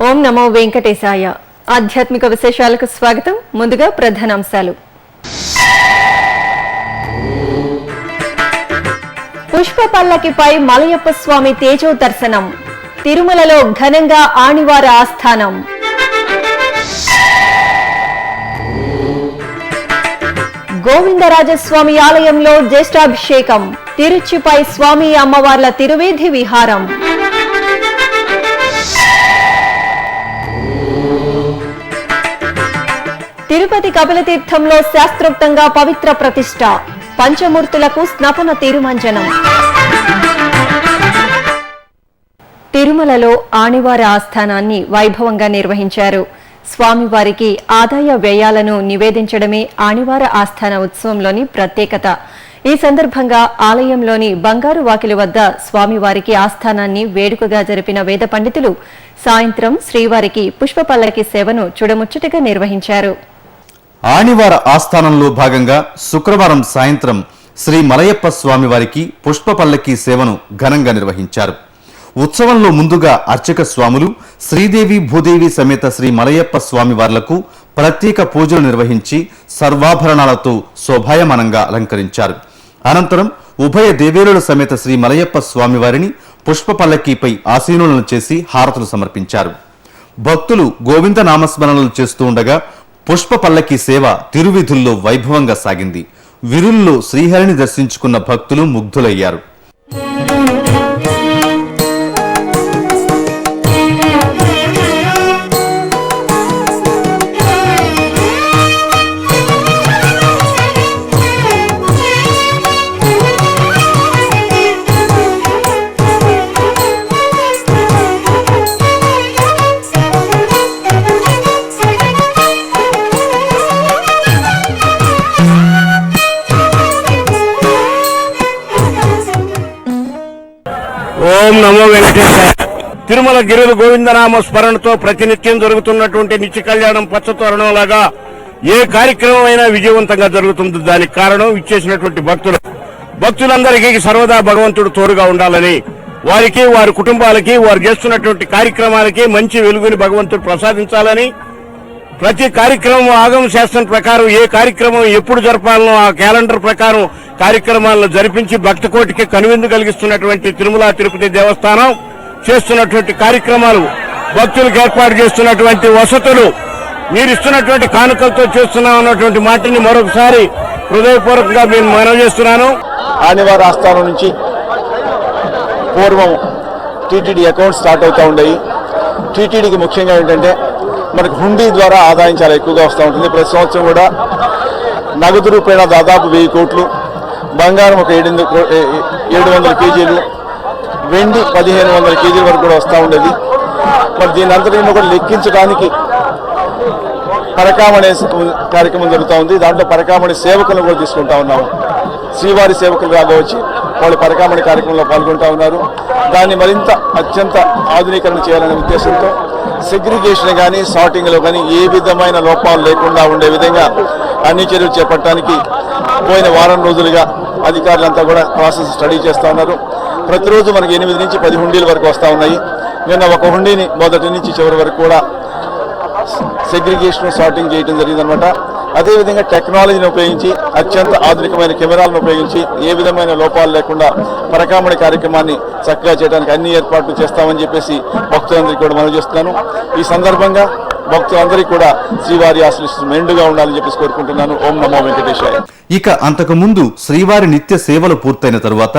ఓం నమో వెంకటేశాయ. ఆధ్యాత్మిక విశేషాలకు స్వాగతం. ముందుగా ప్రధానాంశాలు. పుష్ప పల్లకిపై మలయప్ప స్వామి తేజో దర్శనం. తిరుమలలో ఘనంగా ఆణివార ఆస్థానం. గోవిందరాజస్వామి ఆలయంలో జ్యేష్ఠాభిషేకం. తిరుచిపై స్వామి అమ్మవార్ల తిరువేధి విహారం. తిరుపతి కపిలతీర్థంలో శాస్త్రోక్తంగా పవిత్ర ప్రతిష్ఠ. పంచమూర్తులకు స్నపన తిరుమంజనం. తిరుమలలో ఆణివార ఆస్థానాన్ని వైభవంగా నిర్వహించారు. స్వామివారికి ఆదాయ వ్యయాలను నివేదించడమే ఆణివార ఆస్థాన ఉత్సవంలోని ప్రత్యేకత. ఈ సందర్భంగా ఆలయంలోని బంగారు వాకిలి వద్ద స్వామివారికి ఆస్థానాన్ని వేడుకగా జరిపిన వేద పండితులు సాయంత్రం శ్రీవారికి పుష్ప పల్లకి సేవను చూడముచ్చటగా నిర్వహించారు. ఆణివార ఆస్థానంలో భాగంగా శుక్రవారం సాయంత్రం శ్రీ మలయప్ప స్వామివారికి పుష్ప పల్లకి సేవను ఘనంగా నిర్వహించారు. ఉత్సవంలో ముందుగా అర్చక స్వాములు శ్రీదేవి భూదేవి సమేత శ్రీ మలయప్ప స్వామివార్లకు ప్రత్యేక పూజలు నిర్వహించి సర్వాభరణాలతో శోభాయమానంగా అలంకరించారు. అనంతరం ఉభయ దేవేరుల సమేత శ్రీ మలయప్ప స్వామివారిని పుష్ప పల్లకీపై ఆసీనులను చేసి హారతులు సమర్పించారు. భక్తులు గోవింద నామస్మరణలు చేస్తూ ఉండగా పుష్ప పల్లకి సేవ తిరువిధుల్లో వైభవంగా సాగింది. విరుల్లో శ్రీహరిని దర్శించుకున్న భక్తులు ముగ్ధులయ్యారు. ఓం నమో వెంకటేశాయ. తిరుమల గిరుల గోవిందనామ స్మరణతో ప్రతినిత్యం జరుగుతున్నటువంటి నిత్య కళ్యాణం పచ్చతోరణంలాగా ఏ కార్యక్రమం అయినా విజయవంతంగా జరుగుతుంది. దానికి కారణం ఇచ్చేసినటువంటి భక్తులందరికీ సర్వదా భగవంతుడు తోడుగా ఉండాలని, వారికి వారి కుటుంబాలకి వారు చేస్తున్నటువంటి కార్యక్రమాలకి మంచి వెలుగుని భగవంతుడు ప్రసాదించాలని, ప్రతి కార్యక్రమం ఆగమ శాస్త్రం ప్రకారం ఏ కార్యక్రమం ఎప్పుడు జరపాలనో ఆ క్యాలెండర్ ప్రకారం కార్యక్రమాలను జరిపించి భక్త కోటికి కనువిందు కలిగిస్తున్నటువంటి తిరుమల తిరుపతి దేవస్థానం చేస్తున్నటువంటి కార్యక్రమాలు, భక్తులకు ఏర్పాటు చేస్తున్నటువంటి వసతులు, మీరు ఇస్తున్నటువంటి కానుకలతో చేస్తున్నాం అన్నటువంటి మాటని మరొకసారి హృదయపూర్వకంగా నేను మనవి చేస్తున్నాను. ఆనివార ఆస్థానం నుంచి పూర్వం టీటీడీ అకౌంట్ స్టార్ట్ అవుతూ ఉండేవి. టీటీడీకి ముఖ్యంగా ఏంటంటే మనకు హుండీ ద్వారా ఆదాయం చాలా ఎక్కువగా వస్తూ ఉంటుంది. ప్రతి సంవత్సరం కూడా నగదు రూపేణ దాదాపు 1000 కోట్లు, బంగారం ఒక 700 కేజీలు, వెండి 1500 కేజీల వరకు కూడా వస్తూ ఉండేది. మరి దీని అంతటిని కూడా లెక్కించడానికి పరకామణి కార్యక్రమం జరుగుతూ ఉంది. దాంట్లో పరకామణి సేవకులను కూడా తీసుకుంటా ఉన్నాము. శ్రీవారి సేవకులు వచ్చి వాళ్ళు పరకామణి కార్యక్రమంలో పాల్గొంటా ఉన్నారు. దాన్ని మరింత అత్యంత ఆధునీకరణ చేయాలనే ఉద్దేశంతో సెగ్రిగేషన్ కానీ సార్టింగ్లో కానీ ఏ విధమైన లోపాలు లేకుండా ఉండే విధంగా అన్ని చర్యలు చేపట్టడానికి పోయిన వారం రోజులుగా అధికారులంతా కూడా ప్రాసెస్ స్టడీ చేస్తూ ఉన్నారు. ప్రతిరోజు మనకి 8 నుంచి 10 హుండీల వరకు వస్తూ ఉన్నాయి. నిన్న ఒక హుండీని మొదటి నుంచి చివరి వరకు కూడా సెగ్రిగేషన్ సార్టింగ్ చేయడం జరిగిందనమాట. అదేవిధంగా టెక్నాలజీని ఉపయోగించి అత్యంత ఆధునికమైన కెమెరాలను ఉపయోగించి ఏ విధమైన లోపాలు లేకుండా పరకామణి కార్యక్రమాన్ని చక్కగా చేయడానికి అన్ని ఏర్పాట్లు చేస్తామని చెప్పేసి భక్తులందరికీ కూడా మనం చేస్తున్నాను. ఈ సందర్భంగా భక్తులందరికీ కూడా శ్రీవారి ఆశీస్సులు మెండుగా ఉండాలని చెప్పేసి కోరుకుంటున్నాను. ఓం నమో వెంకటేశాయ. ఇక అంతకు ముందు శ్రీవారి నిత్య సేవలు పూర్తయిన తరువాత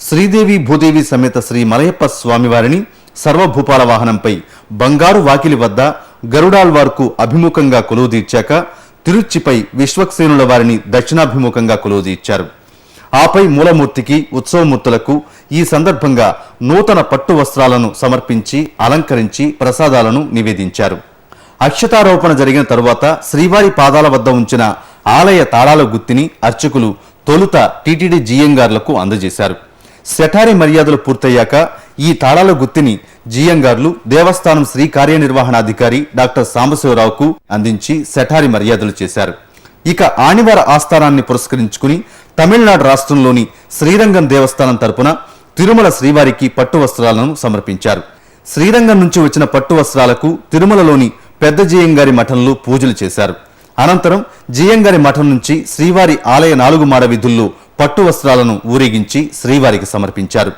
శ్రీదేవి భూదేవి సమేత శ్రీ మలయప్ప స్వామివారిని సర్వభూపాల వాహనంపై బంగారు వాకిలి వద్ద గరుడాల్వార్కు అభిముఖంగా కొలువుదీర్చాక తిరుచిపై విశ్వక్సేనుల వారిని దక్షిణాభిముఖంగా కొలువుదీర్చారు. ఆపై మూలమూర్తికి ఉత్సవమూర్తులకు ఈ సందర్భంగా నూతన పట్టు వస్త్రాలను సమర్పించి అలంకరించి ప్రసాదాలను నివేదించారు. అక్షతారోపణ జరిగిన తరువాత శ్రీవారి పాదాల వద్ద ఉంచిన ఆలయ తాళాల గుత్తిని అర్చకులు తొలుత టీటీడీ జీఎంగార్లకు అందజేశారు. శఠారి మర్యాదలు పూర్తయ్యాక ఈ తాళాల గుత్తిని జీఎంగార్లు దేవస్థానం శ్రీ కార్యనిర్వహణాధికారి డాక్టర్ సాంబశివరావుకు అందించి శఠారి మర్యాదలు చేశారు. ఇక ఆనివార ఆస్థానాన్ని పురస్కరించుకుని తమిళనాడు రాష్ట్రంలోని శ్రీరంగం దేవస్థానం తరపున తిరుమల శ్రీవారికి పట్టు వస్త్రాలను సమర్పించారు. శ్రీరంగం నుంచి వచ్చిన పట్టు వస్త్రాలకు తిరుమలలోని పెద్ద జీయంగారి మఠంలో పూజలు చేశారు. అనంతరం జీయంగారి మఠం నుంచి శ్రీవారి ఆలయ 4 మాడ వీధుల్లో పట్టు వస్త్రాలను ఊరేగించి శ్రీవారికి సమర్పించారు.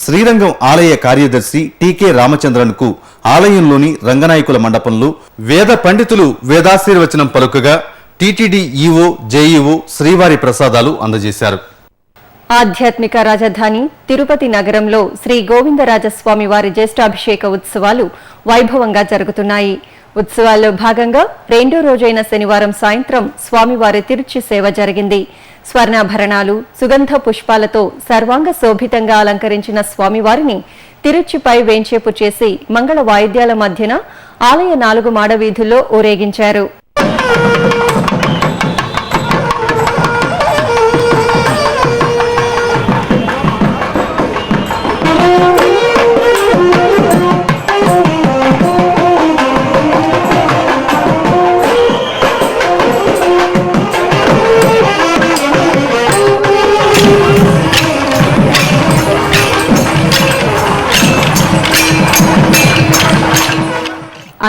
శ్రీరంగం ఆలయ కార్యదర్శి టీకే రామచంద్రన్కు ఆలయంలోని రంగనాయకుల మండపంలో వేద పండితులు వేదాశీర్వచనం పలుకగా టీటీడీ ఈవో జేఈఓ శ్రీవారి ప్రసాదాలు అందజేశారు. ఆధ్యాత్మిక రాజధాని తిరుపతి నగరంలో శ్రీ గోవిందరాజస్వామి వారి జ్యేష్ఠాభిషేక ఉత్సవాలు వైభవంగా జరుగుతున్నాయి. ఉత్సవాల్లో భాగంగా 2వ రోజైన శనివారం సాయంత్రం స్వామివారి తిరుచి సేవ జరిగింది. స్వర్ణాభరణాలు, సుగంధ పుష్పాలతో సర్వాంగ శోభితంగా అలంకరించిన స్వామివారిని తిరుచిపై వేంచేపు చేసి మంగళ వాయిద్యాల మధ్యన ఆలయ 4 మాడ వీధుల్లో ఊరేగించారు.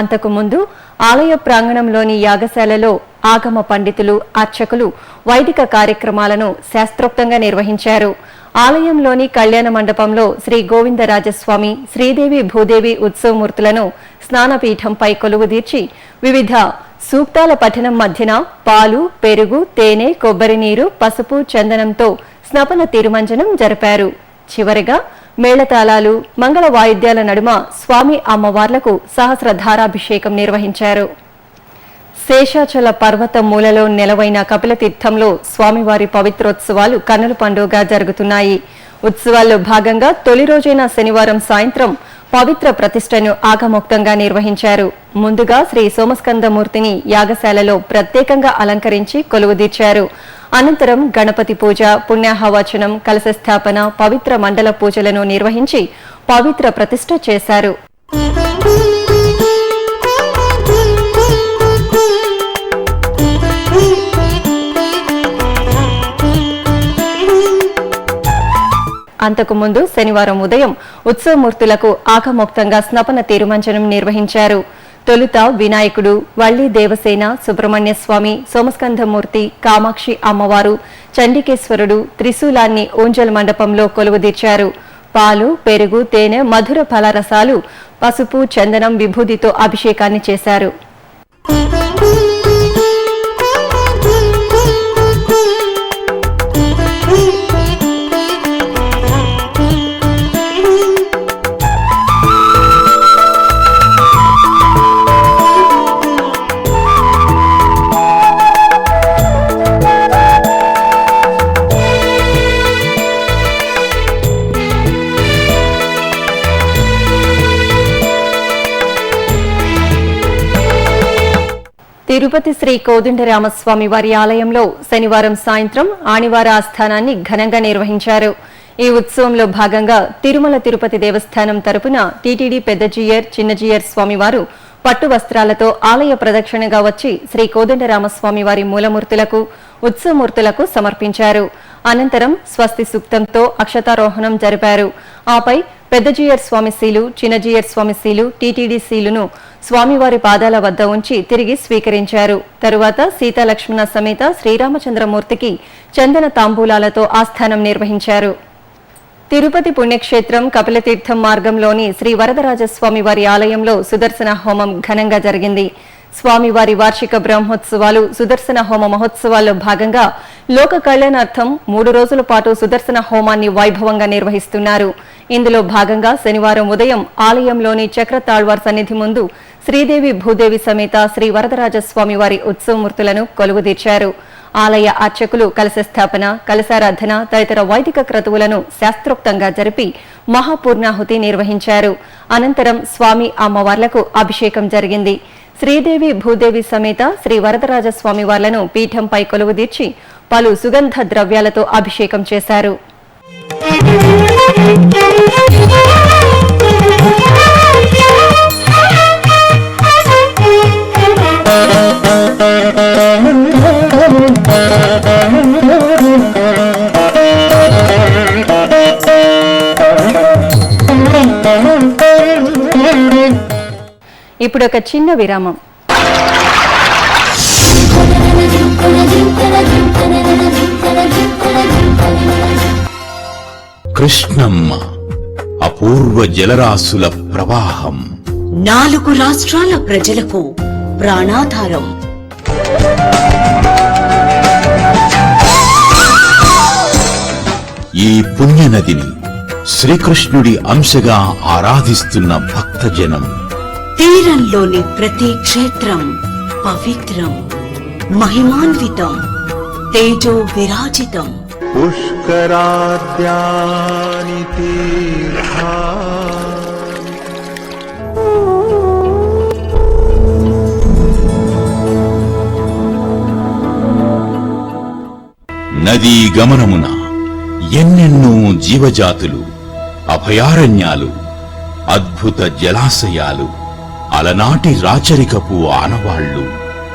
అంతకుముందు ఆలయ ప్రాంగణంలోని యాగశాలలో ఆగమ పండితులు, అర్చకులు వైదిక కార్యక్రమాలను శాస్త్రోక్తంగా నిర్వహించారు. ఆలయంలోని కళ్యాణ మండపంలో శ్రీ గోవిందరాజస్వామి, శ్రీదేవి భూదేవి ఉత్సవమూర్తులను స్నానపీఠంపై కొలువుదీర్చి వివిధ సూక్తాల పఠనం మధ్యన పాలు, పెరుగు, తేనె, కొబ్బరి నీరు, పసుపు, చందనంతో స్నపన తిరుమంజనం జరిపారు. చివరిగా మేళతాళాలు, మంగళ వాయిద్యాల నడుమ స్వామి అమ్మవార్లకు సహస్రధారాభిషేకం నిర్వహించారు. శేషాచల పర్వత మూలలో నెలవైన కపిలతీర్థంలో స్వామివారి పవిత్రోత్సవాలు కన్నుల పండుగగా జరుగుతున్నాయి. ఉత్సవాల్లో భాగంగా తొలి రోజైన శనివారం సాయంత్రం పవిత్ర ప్రతిష్టను ఆగమోక్తంగా నిర్వహించారు. ముందుగా శ్రీ సోమస్కందమూర్తిని యాగశాలలో ప్రత్యేకంగా అలంకరించి కొలువుదీర్చారు. అనంతరం గణపతి పూజ, పుణ్యాహవచనం, కలశ స్థాపన, పవిత్ర మండల పూజలను నిర్వహించి పవిత్ర ప్రతిష్ఠ చేశారు. అంతకుముందు శనివారం ఉదయం ఉత్సవమూర్తులకు ఆగమోక్తంగా స్నపన తిరుమంజనం నిర్వహించారు. తొలుత వినాయకుడు, వల్లి దేవసేన, సుబ్రహ్మణ్య స్వామి, సోమస్కందమూర్తి, కామాక్షి అమ్మవారు, చండికేశ్వరుడు త్రిశూలాన్ని ఊంజల్ మండపంలో కొలువుదీర్చారు. పాలు, పెరుగు, తేనె, మధుర ఫలరసాలు, పసుపు, చందనం, విభూదితో అభిషేకాన్ని చేశారు. తిరుపతి శ్రీ కోదండరామస్వామి వారి ఆలయంలో శనివారం సాయంత్రం ఆనివార ఆస్థానాన్ని ఘనంగా నిర్వహించారు. ఈ ఉత్సవంలో భాగంగా తిరుమల తిరుపతి దేవస్థానం తరపున టీటీడీ పెద్ద జీయర్, చిన్న జీయర్ స్వామివారు పట్టు వస్త్రాలతో ఆలయ ప్రదక్షిణగా వచ్చి శ్రీ కోదండరామస్వామి వారి మూలమూర్తులకు, ఉత్సవమూర్తులకు సమర్పించారు. అనంతరం స్వస్తి సూక్తంతో అక్షతారోహణం జరిపారు. ఆపై పెద్ద జీయర్ స్వామి శీలు, చిన్న జీయర్ స్వామి శీలు, టీటీడీ శీలును స్వామివారి పాదాల వద్ద ఉంచి తిరిగి స్వీకరించారు. తరువాత సీతాలక్ష్మణ సమేత శ్రీరామచంద్రమూర్తికి చందన తాంబూలాలతో ఆస్థానం నిర్వహించారు. తిరుపతి పుణ్యక్షేత్రం కపిలతీర్థం మార్గంలోని శ్రీ వరదరాజస్వామి వారి ఆలయంలో సుదర్శన హోమం ఘనంగా జరిగింది. స్వామివారి వార్షిక బ్రహ్మోత్సవాలు, సుదర్శన హోమ మహోత్సవాల్లో భాగంగా లోక కళ్యాణార్థం 3 రోజుల పాటు సుదర్శన హోమాన్ని వైభవంగా నిర్వహిస్తున్నారు. ఇందులో భాగంగా శనివారం ఉదయం ఆలయంలోని చక్రతాళ్వార్ సన్నిధి ముందు శ్రీదేవి భూదేవి సమేత శ్రీ వరదరాజస్వామి వారి ఉత్సవమూర్తులను కొలువుదీర్చారు. ఆలయ అర్చకులు కలశ స్థాపన, కలశారాధన తదితర వైదిక క్రతువులను శాస్త్రోక్తంగా జరిపి మహాపూర్ణాహుతి నిర్వహించారు. అనంతరం స్వామి అమ్మవార్లకు అభిషేకం జరిగింది. శ్రీదేవి భూదేవి సమేత శ్రీ వరదరాజస్వామి వార్లను పీఠంపై కొలువుదీర్చి పలు సుగంధ ద్రవ్యాలతో అభిషేకం చేశారు. ఇప్పుడు ఒక చిన్న విరామం. కృష్ణమ్మ అపూర్వ జలరాశుల ప్రవాహం, 4 రాష్ట్రాల ప్రజలకు ప్రాణాధారం. ఈ పుణ్యనదిని శ్రీకృష్ణుడి అంశగా ఆరాధిస్తున్న భక్తజనం. తీరంలోని ప్రతి క్షేత్రం పవిత్రం, మహిమాన్వితం, తేజో విరాజితం. పుష్కరాద్యాని తీర్థా నదీ గమనమున ఎన్నెన్నో జీవజాతులు, అభయారణ్యాలు, అద్భుత జలాశయాలు, అలనాటి రాచరికపు ఆనవాళ్లు.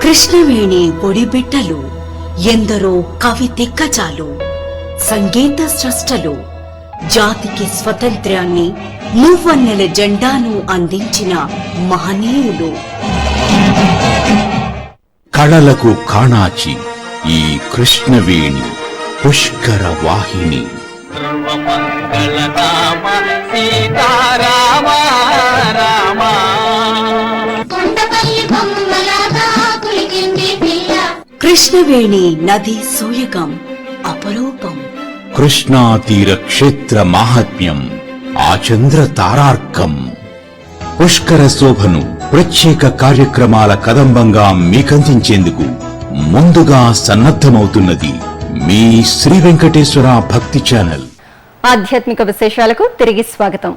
కృష్ణవేణి ఒడిబిట్టలు, ఎందరో కవి దిగ్గజాలు, సంగీత స్రష్టలు, జాతికి స్వతంత్ర్యాన్ని, మూవన్నెల జెండాను అందించిన మహనీయులు. కళలకు కాణాచి ఈ కృష్ణవేణి పుష్కర వాహిని. కృష్ణవేణి నది సూయగం అపరూపం. కృష్ణా తీర క్షేత్ర మాహాత్మ్యం ఆచంద్ర తారార్కం. పుష్కర శోభను ప్రత్యేక కార్యక్రమాల కదంబంగా మీకందించేందుకు ముందుగా సన్నద్ధమవుతున్నది మీ శ్రీ వెంకటేశ్వర భక్తి ఛానల్. ఆధ్యాత్మిక విశేషాలకు తిరిగి స్వాగతం.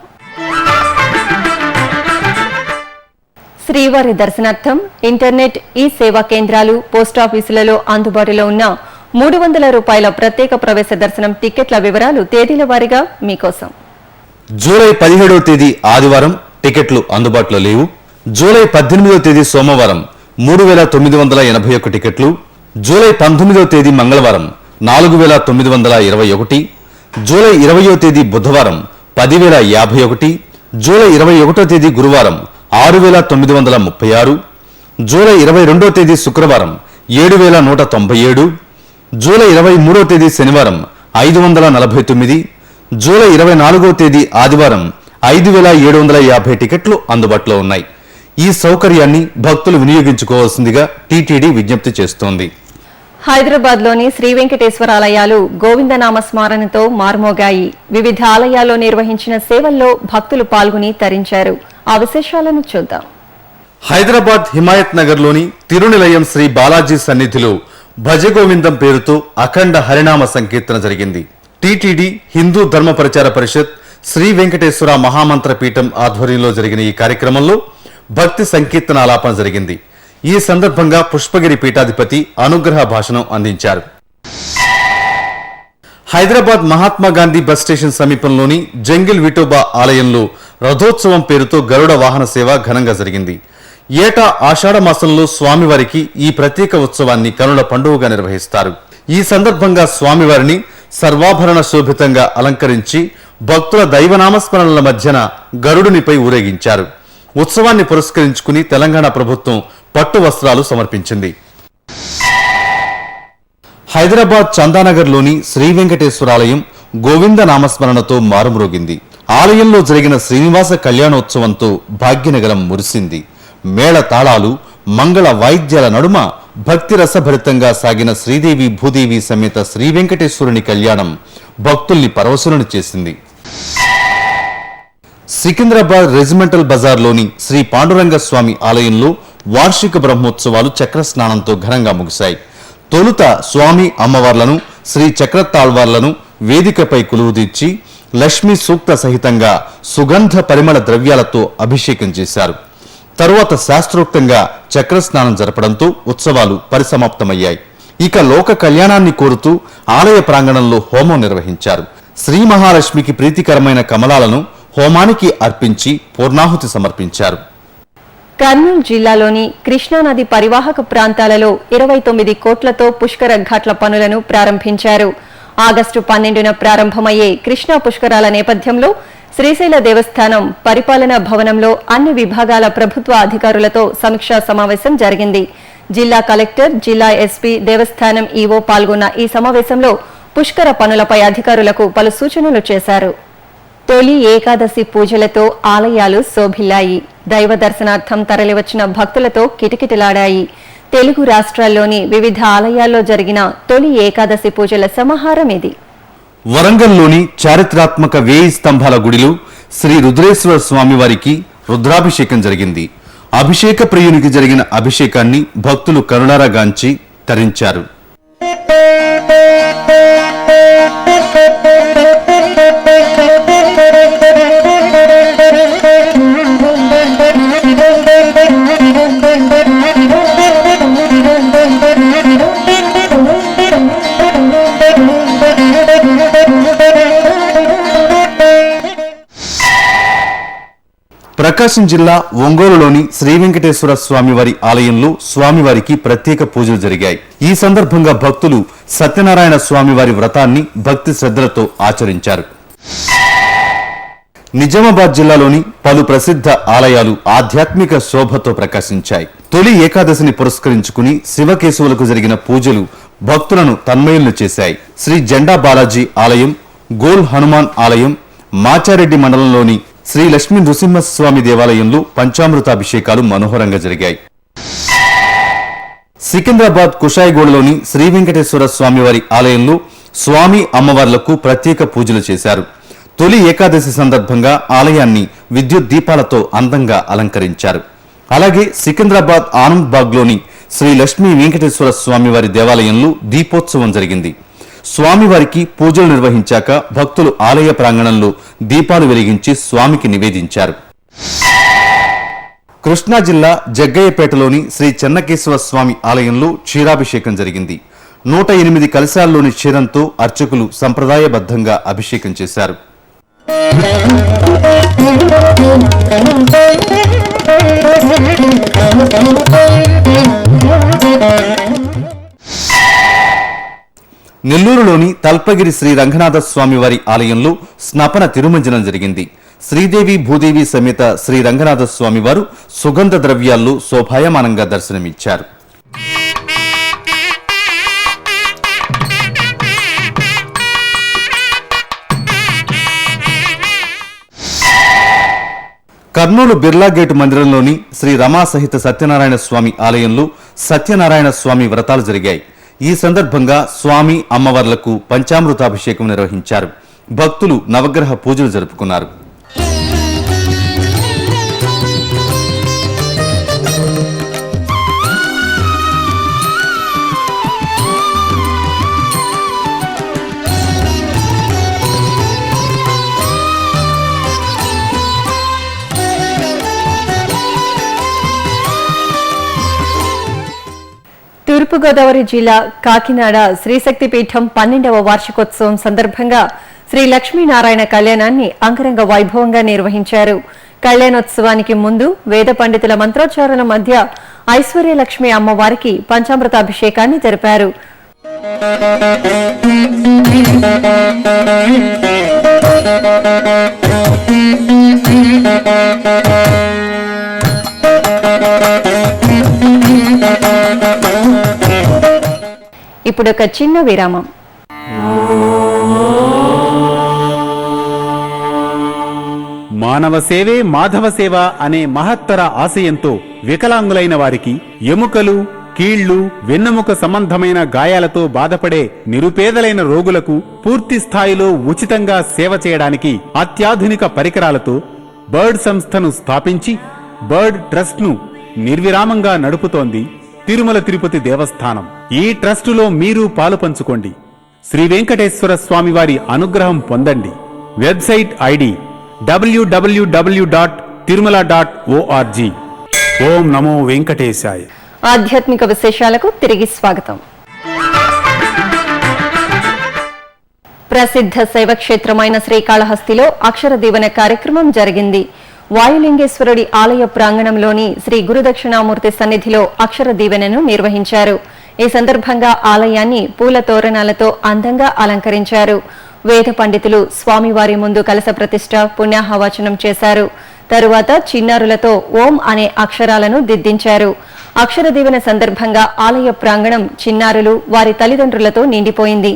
శ్రీవారి దర్శనార్థం ఇంటర్నెట్, ఈ సేవా కేంద్రాలు, పోస్టాఫీసులలో అందుబాటులో ఉన్న 300 రూపాయల ప్రత్యేక ప్రవేశ దర్శనం టికెట్ల వివరాలు తేదీల వారీగా మీకోసం. జూలై 17వ తేదీ ఆదివారం టికెట్లు అందుబాటులో లేవు. జూలై 18వ తేదీ సోమవారం 3981 టికెట్లు, జూలై 19వ తేదీ మంగళవారం 4921, జూలై 20వ తేదీ బుధవారం 10,051, జూలై 21వ తేదీ గురువారం 6,936, జూలై 22వ తేదీ శుక్రవారం 7,197, జూలై 23వ తేదీ శనివారం 549, జూలై 24వ తేదీ ఆదివారం 5,750 టికెట్లు అందుబాటులో ఉన్నాయి. ఈ సౌకర్యాన్ని భక్తులు వినియోగించుకోవాల్సిందిగా టీటీడీ విజ్ఞప్తి చేస్తోంది. హైదరాబాద్ లోని శ్రీ వెంకటేశ్వర ఆలయాలు గోవిందనామ స్మరణతో మార్మోగాయి. వివిధ ఆలయాల్లో నిర్వహించిన సేవల్లో భక్తులు పాల్గొని తరించారు. ఆ విశేషాలను చూద్దాం. హైదరాబాద్ హిమాయత్ నగర్ లోని తిరునిలయం శ్రీ బాలాజీ సన్నిధిలో భజగోవిందం పేరుతో అఖండ హరినామ సంకీర్తన జరిగింది. టీటీడీ, హిందూ ధర్మ ప్రచార పరిషత్, శ్రీ వెంకటేశ్వర మహామంత్ర పీఠం ఆధ్వర్యంలో జరిగిన ఈ కార్యక్రమంలో భక్తి సంకీర్తన ఆలాపన జరిగింది. ఈ సందర్భంగా పుష్పగిరి పీఠాధిపతి అనుగ్రహ భాషణం అందించారు. హైదరాబాద్ మహాత్మా గాంధీ బస్ స్టేషన్ సమీపంలోని జంగిల్ విఠోబా ఆలయంలో రథోత్సవం పేరుతో గరుడ వాహన సేవ ఘనంగా జరిగింది. ఏటా ఆషాఢ మాసంలో స్వామివారికి ఈ ప్రత్యేక ఉత్సవాన్ని కనుల పండుగగా నిర్వహిస్తారు. ఈ సందర్భంగా స్వామివారిని సర్వాభరణ శోభితంగా అలంకరించి భక్తుల దైవనామస్మరణల మధ్యన గరుడునిపై ఊరేగించారు. ఉత్సవాన్ని పురస్కరించుకుని తెలంగాణ ప్రభుత్వం పట్టు వస్త్రాలు సమర్పించింది. హైదరాబాద్ చందానగర్లోని శ్రీ వెంకటేశ్వరాలయం గోవింద నామస్మరణతో మారుమ్రోగింది. ఆలయంలో జరిగిన శ్రీనివాస కళ్యాణోత్సవంతో భాగ్యనగరం మురిసింది. మేళ తాళాలు, మంగళ వాయిద్యాల నడుమ భక్తి రసభరితంగా సాగిన శ్రీదేవి భూదేవి సమేత శ్రీ వెంకటేశ్వరుని కళ్యాణం భక్తుల్ని పరవశులను చేసింది. సికింద్రాబాద్ రెజిమెంటల్ బజార్లోని శ్రీ పాండురంగ స్వామి ఆలయంలో వార్షిక బ్రహ్మోత్సవాలు చక్ర స్నానంతో ఘనంగా ముగిశాయి. తొలుత స్వామి అమ్మవార్లను శ్రీ చక్రతాళ్వార్లను వేదికపై కొలువుదీర్చి లక్ష్మీ సూక్త సహితంగా సుగంధ పరిమళ ద్రవ్యాలతో అభిషేకం చేశారు. తరువాత శాస్త్రోక్తంగా చక్రస్నానం జరపడంతో ఉత్సవాలు పరిసమాప్తమయ్యాయి. ఇక లోక కళ్యాణాన్ని కోరుతూ ఆలయ ప్రాంగణంలో హోమం నిర్వహించారు. శ్రీ మహాలక్ష్మికి ప్రీతికరమైన కమలాలను హోమానికి అర్పించి పూర్ణాహుతి సమర్పించారు. కర్నూలు జిల్లాలోని కృష్ణానది పరివాహక ప్రాంతాలలో 29 కోట్లతో పుష్కర ఘాట్ల పనులను ప్రారంభించారు. ఆగస్టు 12న ప్రారంభమయ్యే కృష్ణా పుష్కరాల నేపథ్యంలో శ్రీశైల దేవస్థానం పరిపాలనా భవనంలో అన్ని విభాగాల ప్రభుత్వ అధికారులతో సమీక్షా సమావేశం జరిగింది. జిల్లా కలెక్టర్, జిల్లా ఎస్పీ, దేవస్థానం ఈవో పాల్గొన్న ఈ సమావేశంలో పుష్కర పనులపై అధికారులకు పలు సూచనలు చేశారు. తొలి ఏకాదశి పూజలతో ఆలయాలు శోభిల్లాయి. దైవ దర్శనార్థం తరలివచ్చిన భక్తులతో కిటకిటలాడాయి. తెలుగు రాష్ట్రాల్లోని వివిధ ఆలయాల్లో జరిగిన తొలి ఏకాదశి పూజల సమాహారం ఇది. వరంగల్లోని చారిత్రాత్మక 1000 స్తంభాల గుడిలో శ్రీ రుద్రేశ్వర స్వామి వారికి రుద్రాభిషేకం జరిగింది. అభిషేక ప్రియునికి జరిగిన అభిషేకాన్ని భక్తులు కరుణారా గాంచి తరించారు. ప్రకాశం జిల్లా ఒంగోలులోని శ్రీ వెంకటేశ్వర స్వామివారి ఆలయంలో స్వామివారికి ప్రత్యేక పూజలు జరిగాయి. ఈ సందర్భంగా భక్తులు సత్యనారాయణ స్వామివారి వ్రతాన్ని భక్తి శ్రద్ధలతో ఆచరించారు. నిజామాబాద్ జిల్లాలోని పలు ప్రసిద్ధ ఆలయాలు ఆధ్యాత్మిక శోభతో ప్రకాశించాయి. తొలి ఏకాదశిని పురస్కరించుకుని శివకేశవులకు జరిగిన పూజలు భక్తులను తన్మయులను చేశాయి. శ్రీ జెండా బాలాజీ ఆలయం, గోల్ హనుమాన్ ఆలయం, మాచారెడ్డి మండలంలోని శ్రీ లక్ష్మీ నృసింహస్వామి దేవాలయంలో పంచామృతాభిషేకాలు మనోహరంగా జరిగాయి. సికింద్రాబాద్ కుషాయిగూడలోని శ్రీ వెంకటేశ్వర స్వామివారి ఆలయంలో స్వామి అమ్మవార్లకు ప్రత్యేక పూజలు చేశారు. తొలి ఏకాదశి సందర్భంగా ఆలయాన్ని విద్యుత్ దీపాలతో అందంగా అలంకరించారు. అలాగే సికింద్రాబాద్ ఆనంద్ బాగ్లోని శ్రీ లక్ష్మీ వెంకటేశ్వర స్వామివారి దేవాలయంలో దీపోత్సవం జరిగింది. స్వామివారికి పూజలు నిర్వహించాక భక్తులు ఆలయ ప్రాంగణంలో దీపాలు వెలిగించి స్వామికి నివేదించారు. కృష్ణా జిల్లా జగ్గయ్యపేటలోని శ్రీ చెన్నకేశవ స్వామి ఆలయంలో క్షీరాభిషేకం జరిగింది. 108 కలశాల్లోని క్షీరంతో అర్చకులు సంప్రదాయబద్ధంగా అభిషేకం చేశారు. నెల్లూరులోని తల్పగిరి శ్రీ రంగనాథ స్వామివారి ఆలయంలో స్నపన తిరుమంజనం జరిగింది. శ్రీదేవి భూదేవి సమేత శ్రీ రంగనాథ స్వామివారు సుగంధ ద్రవ్యాల్లో శోభాయమానంగా దర్శనమిచ్చారు. కర్నూలు బిర్లా గేటు మందిరంలోని శ్రీ రమా సహిత సత్యనారాయణ స్వామి ఆలయంలో సత్యనారాయణ స్వామి వ్రతాలు జరిగాయి. ఈ సందర్భంగా స్వామి అమ్మవార్లకు పంచామృతాభిషేకం నిర్వహించారు. భక్తులు నవగ్రహ పూజలు జరుపుకున్నారు. తూర్పుగోదావరి జిల్లా కాకినాడ శ్రీశక్తిపీఠం 12వ వార్షికోత్సవం సందర్భంగా శ్రీ లక్ష్మీనారాయణ కళ్యాణాన్ని అంగరంగ వైభవంగా నిర్వహించారు. కళ్యాణోత్సవానికి ముందు వేద పండితుల మంత్రోచ్చారణ మధ్య ఐశ్వర్యలక్ష్మి అమ్మవారికి పంచామృతాభిషేకాన్ని జరిపారు. ఇప్పుడు ఒక చిన్న విరామం. మానవ సేవే మాధవ సేవ అనే మహత్తర ఆశయంతో వికలాంగులైన వారికి ఎముకలు, కీళ్లు వెన్నెముక సంబంధమైన గాయాలతో బాధపడే నిరుపేదలైన రోగులకు పూర్తి స్థాయిలో ఉచితంగా సేవ చేయడానికి అత్యాధునిక పరికరాలతో బర్డ్ సంస్థను స్థాపించి బర్డ్ ట్రస్ట్ ను నిర్విరామంగా నడుపుతోంది తిరుమల తిరుపతి దేవస్థానం. ఈ ట్రస్టులో మీరు పాలు పంచుకోండి. శ్రీ వెంకటేశ్వర స్వామివారి అనుగ్రహం పొందండి. Website ID www.tirumala.org. ఓం నమో వెంకటేశాయ. ఆధ్యాత్మిక విశేషాలకు తిరిగి స్వాగతం. ప్రసిద్ధ శైవక్షేత్రమైన శ్రీకాళహస్తిలో అక్షర దీవెన కార్యక్రమం జరిగింది. వాయులింగేశ్వరుడి ఆలయ ప్రాంగణంలోని శ్రీ గురుదక్షిణామూర్తి సన్నిధిలో అక్షర దీవెనను నిర్వహించారు. ఈ సందర్భంగా ఆలయాన్ని పూల తోరణాలతో అందంగా అలంకరించారు. వేద పండితులు స్వామివారి ముందు కలశ ప్రతిష్ఠ, పుణ్యాహవచనం చేశారు. తరువాత చిన్నారులతో ఓం అనే అక్షరాలను దిద్దించారు. అక్షర దీవెన సందర్భంగా ఆలయ ప్రాంగణం చిన్నారులు, వారి తల్లిదండ్రులతో నిండిపోయింది.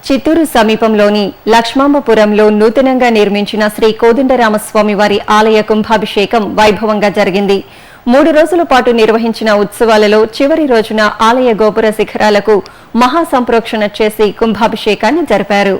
చిత్తూరు సమీపంలోని లక్ష్మాంబపురంలో నూతనంగా నిర్మించిన శ్రీ కోదండరామస్వామి వారి ఆలయ కుంభాభిషేకం వైభవంగా జరిగింది. 3 రోజుల పాటు నిర్వహించిన ఉత్సవాలలో చివరి రోజున ఆలయ గోపుర శిఖరాలకు మహాసంప్రోక్షణ చేసి కుంభాభిషేకాన్ని జరిపారు.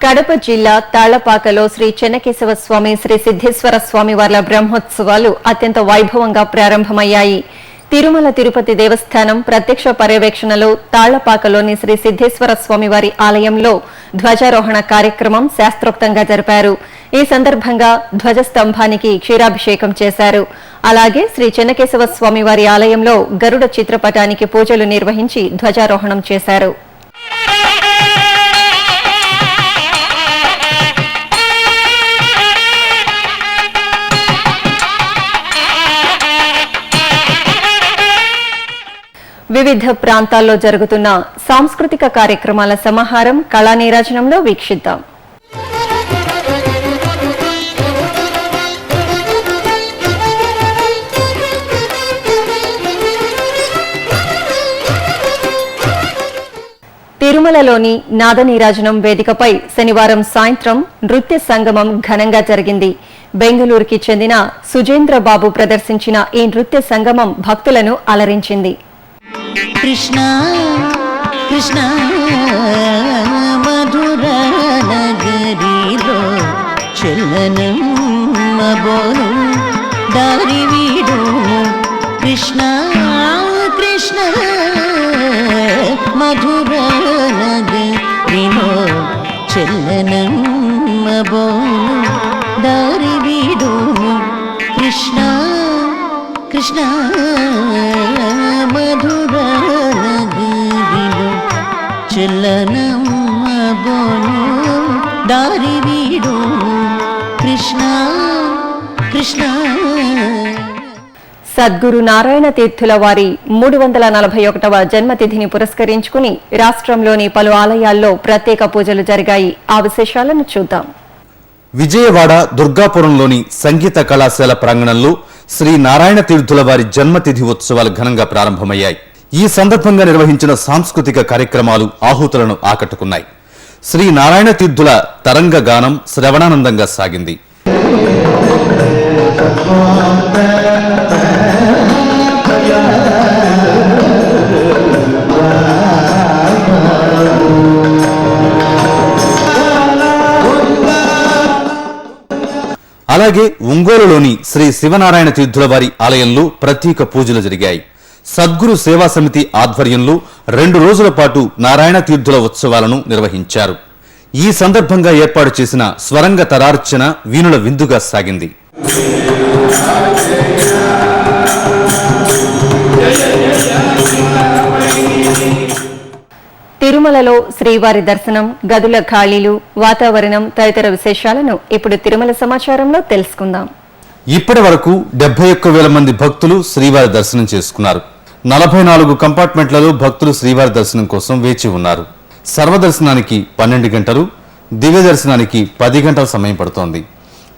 కడప జిల్లా తాళ్లపాకలో శ్రీ చెన్నకేశవ స్వామి, శ్రీ సిద్ధేశ్వర స్వామి వార్ల బ్రహ్మోత్సవాలు అత్యంత వైభవంగా ప్రారంభమయ్యాయి. తిరుమల తిరుపతి దేవస్థానం ప్రత్యక్ష పర్యవేక్షణలో తాళ్లపాకలోని శ్రీ సిద్ధేశ్వర స్వామి వారి ఆలయంలో ధ్వజారోహణ కార్యక్రమం శాస్త్రోక్తంగా జరిపారు. ఈ సందర్భంగా ధ్వజస్తంభానికి క్షీరాభిషేకం చేశారు. అలాగే శ్రీ చెన్నకేశవ స్వామి వారి ఆలయంలో గరుడ చిత్రపటానికి పూజలు నిర్వహించి ధ్వజారోహణం చేశారు. వివిధ ప్రాంతాల్లో జరుగుతున్న సాంస్కృతిక కార్యక్రమాల సమాహారం కళానీరాజనంలో వీక్షిద్దాం. తిరుమలలోని నాదనీరాజనం వేదికపై శనివారం సాయంత్రం నృత్య సంగమం ఘనంగా జరిగింది. బెంగళూరుకి చెందిన సుజేంద్ర బాబు ప్రదర్శించిన ఈ నృత్య సంగమం భక్తులను అలరించింది. కృష్ణ కృష్ణ మధుర నగరిలో చలనం మబోను దారి వీడు కృష్ణ కృష్ణ మధుర నగరిలో చలనం మబోను దారి వీడు కృష్ణ కృష్ణ మధుర నగరిలో చలనం మబోను దారి వీడు కృష్ణ కృష్ణ. సద్గురు నారాయణ తీర్థుల వారి 341వ జన్మతిథిని పురస్కరించుకుని రాష్ట్రంలోని పలు ఆలయాల్లో ప్రత్యేక పూజలు జరిగాయి. ఆ విశేషాలను చూద్దాం. విజయవాడ దుర్గాపురంలోని సంగీత కళాశాల ప్రాంగణంలో శ్రీ నారాయణ తీర్థుల వారి జన్మతిథి ఉత్సవాలు ఘనంగా ప్రారంభమయ్యాయి. ఈ సందర్భంగా నిర్వహించిన సాంస్కృతిక కార్యక్రమాలు ఆహుతులను ఆకట్టుకున్నాయి. శ్రీ నారాయణ తీర్థుల తరంగ గానం శ్రవణానందంగా సాగింది. అలాగే ఒంగోలులోని శ్రీ శివనారాయణ తీర్థుల వారి ఆలయంలో ప్రత్యేక పూజలు జరిగాయి. సద్గురు సేవా సమితి ఆధ్వర్యంలో 2 రోజుల పాటు నారాయణ తీర్థుల ఉత్సవాలను నిర్వహించారు. ఈ సందర్భంగా ఏర్పాటు చేసిన స్వరంగ తరార్చన వీణుల విందుగా సాగింది. తిరుమలలో శ్రీవారి దర్శనం, గదుల ఖాళీలు, వాతావరణం తదితర విశేషాలను ఇప్పుడు తిరుమల సమాచారంలో తెలుసుకుందాం. ఇప్పటి వరకు 71,000 మంది భక్తులు శ్రీవారి దర్శనం చేసుకున్నారు. 44 కంపార్ట్మెంట్లలో భక్తులు శ్రీవారి దర్శనం కోసం వేచి ఉన్నారు. సర్వదర్శనానికి 12 గంటలు, దివ్య దర్శనానికి 10 గంటల సమయం పడుతోంది.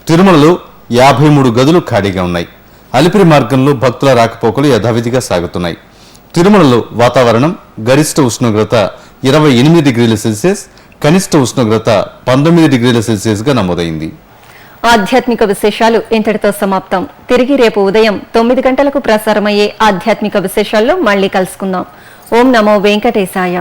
తిరుమలలో 53 గదులు ఖాళీగా ఉన్నాయి. అలిపిరి మార్గంలో భక్తుల రాకపోకలు యథావిధిగా సాగుతున్నాయి. తిరుమలలో వాతావరణం గరిష్ట ఉష్ణోగ్రత 28 డిగ్రీల సెల్సియస్, కనిష్ట ఉష్ణోగ్రత 19 డిగ్రీల సెల్సియస్ గా నమోదైంది. ఆధ్యాత్మిక విశేషాలు ఇంతటితో సమాప్తం. తిరిగి రేపు ఉదయం 9 గంటలకు ప్రసారమయ్యే ఆధ్యాత్మిక విశేషాల్లో మళ్ళీ కలుసుకుందాం. ఓం నమో వెంకటేశాయ.